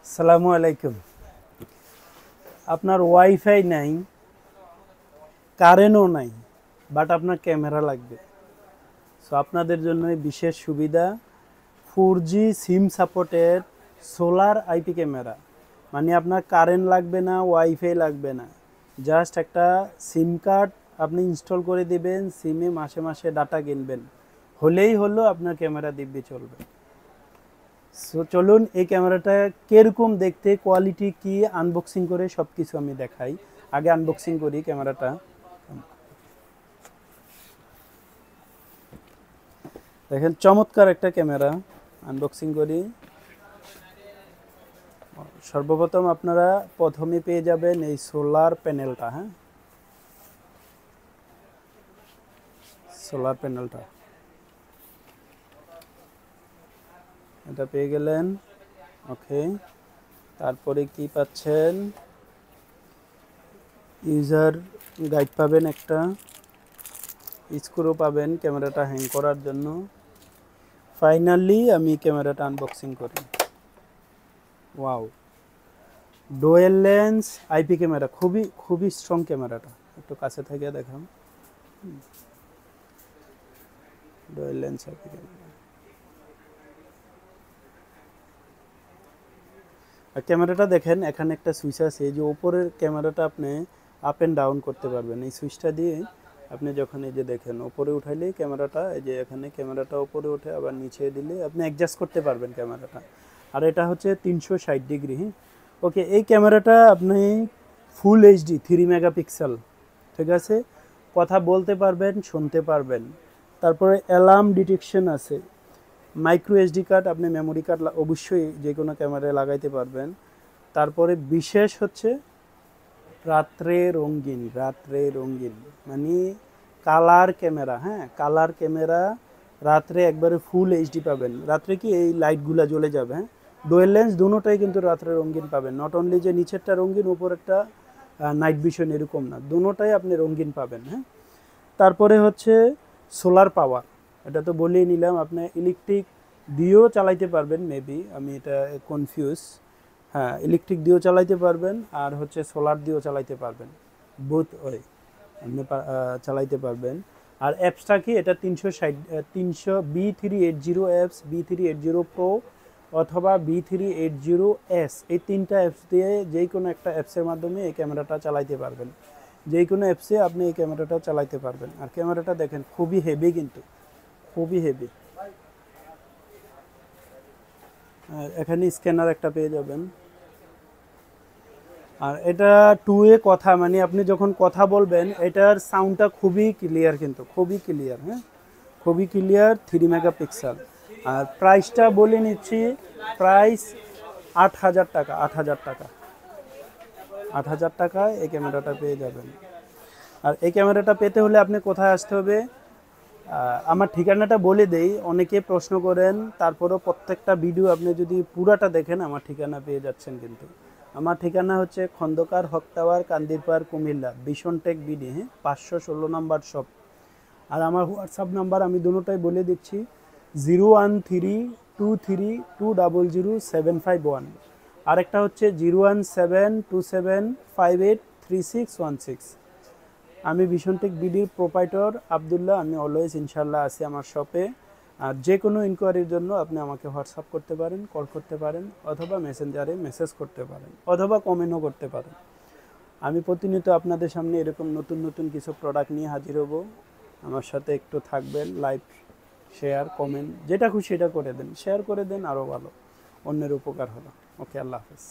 আসসালামু আলাইকুম। আপনার ওয়াইফাই নাই, কারেন্টও নাই, বাট আপনার ক্যামেরা লাগবে। সো আপনাদের জন্য বিশেষ সুবিধা 4G সিম সাপোর্টের সোলার আইপি ক্যামেরা। মানে আপনার কারেন্ট লাগবে না, ওয়াইফাই লাগবে না, জাস্ট একটা সিম কার্ড আপনি ইনস্টল করে দিবেন, সিমে মাসে মাসে ডাটা কিনবেন, হলেই হলো আপনার ক্যামেরা দিব্যি চলবে। সো চলুন এই ক্যামেরাটা কিরকম দেখতে, কোয়ালিটি কি, আনবক্সিং করে সব কিছু আমি দেখাই। আগে আনবক্সিং করি ক্যামেরাটা। দেখেন চমৎকার একটা ক্যামেরা, আনবক্সিং করি। সর্বপ্রথম আপনারা প্রথমে পেয়ে যাবেন এই সোলার প্যানেলটা। হ্যাঁ, সোলার প্যানেলটা এটা পেয়ে গেলেন। ওকে, তারপরে কি পাচ্ছেন, ইউজার গাইড পাবেন, একটা স্ক্রু পাবেন ক্যামেরাটা হ্যাং করার জন্য। ফাইনালি আমি ক্যামেরাটা আনবক্সিং করি। Wow, dual lens IP camera, খুবই খুবই স্ট্রং ক্যামেরাটা। একটু কাছে থেকে দেখাম। Dual lens IP camera. আর ক্যামেরাটা দেখেন, এখানে একটা সুইচ আছে, এই যে উপরের ক্যামেরাটা আপনি আপ অ্যান্ড ডাউন করতে পারবেন এই সুইচটা দিয়ে। আপনি যখন এই যে দেখেন উপরে উঠাইলেই ক্যামেরাটা, এই যে এখানে ক্যামেরাটা উপরে উঠে, আবার নিচে দিলে আপনি অ্যাডজাস্ট করতে পারবেন ক্যামেরাটা। আর এটা হচ্ছে 360 ডিগ্রি। হ্যাঁ, ওকে, এই ক্যামেরাটা আপনি ফুল এইচডি 3 মেগাপিক্সেল, ঠিক আছে, কথা বলতে পারবেন, শুনতে পারবেন। তারপরে অ্যালার্ম ডিটেকশন আছে, মাইক্রো এসডি কার্ড, আপনি মেমোরি কার্ড অবশ্যই যে কোনো ক্যামেরায় লাগাইতে পারবেন। তারপরে বিশেষ হচ্ছে রাত্রে রঙিন, রাত্রে রঙিন মানে কালার ক্যামেরা। হ্যাঁ, কালার ক্যামেরা, রাত্রে একবারে ফুল এইচডি পাবেন। রাত্রে কি এই লাইটগুলো জ্বলে যাবে। হ্যাঁ, ডুয়েল লেন্স দুটোটাই কিন্তু রাত্রে রঙিন পাবেন। নট অনলি যে নিচেরটা রঙিন, উপরেরটা নাইট ভিশন, এরকম না, দুটোটাই আপনি রঙিন পাবেন। হ্যাঁ, তারপরে হচ্ছে সোলার পাওয়ার, এটা তো বলেই নিলাম। আপনি ইলেকট্রিক দিয়েও চালাইতে পারবেন, মেবি আমি এটা কনফিউজ। হ্যাঁ, ইলেকট্রিক দিয়েও চালাইতে পারবেন, আর হচ্ছে সোলার দিয়েও চালাইতে পারবেন, বোথ ওয়ে আপনি চালাইতে পারবেন। আর অ্যাপসটা কি, এটা 360 B380 অ্যাপস, B380 প্রো অথবা B380S, এই তিনটা অ্যাপস দিয়ে যে কোনো একটা অ্যাপসের মাধ্যমে এই ক্যামেরাটা চালাইতে পারবেন। যে কোনো অ্যাপসে আপনি এই ক্যামেরাটা চালাইতে পারবেন। আর ক্যামেরাটা দেখেন খুবই হেভি, কিন্তু খুবই হেভি। আর এখানে স্ক্যানার একটা পেয়ে যাবেন। আর এটা 2 এ কথা, মানে আপনি যখন কথা বলবেন এটার সাউন্ডটা খুবই ক্লিয়ার, কিন্তু খুবই ক্লিয়ার। হ্যাঁ, খুবই ক্লিয়ার, 3 মেগাপিক্সেল। আর প্রাইসটা বলে নিচ্ছি, প্রাইস 8,000 টাকা, 8,000 টাকা, 8,000 টাকায় এই ক্যামেরাটা পেয়ে যাবেন। আর এই ক্যামেরাটা পেতে হলে আপনি কোথায় আসতে হবে, আমার ঠিকানাটা বলে দেই, অনেকে প্রশ্ন করেন। তারপরেও প্রত্যেকটা ভিডিও আপনি যদি পুরাটা দেখেন আমার ঠিকানা পেয়ে যাচ্ছেন। কিন্তু আমার ঠিকানা হচ্ছে Khandakar Haque tower, Kandirpar, Comilla, vision tech BD. হ্যাঁ, 516 নাম্বার শপ। আর আমার হোয়াটসঅ্যাপ নাম্বার আমি দুটোটাই বলে দিচ্ছি, 01323200751। আরেকটা হচ্ছে 01727583616। আমি ভিশন টেক বিডির প্রোপাইটর আবদুল্লাহ, আমি অলওয়েজ ইনশাল্লাহ আছি আমার শপে। আর যে কোনো ইনকোয়ারির জন্য আপনি আমাকে হোয়াটসঅ্যাপ করতে পারেন, কল করতে পারেন, অথবা মেসেঞ্জারে মেসেজ করতে পারেন, অথবা কমেন্টও করতে পারেন। আমি প্রতিনিয়ত আপনাদের সামনে এরকম নতুন নতুন কিছু প্রোডাক্ট নিয়ে হাজির হব। আমার সাথে একটু থাকবেন, লাইভ, শেয়ার, কমেন্ট, যেটা খুশি সেটা করে দেন, শেয়ার করে দেন, আরও ভালো, অন্যের উপকার হলো। ওকে, আল্লাহ হাফেজ।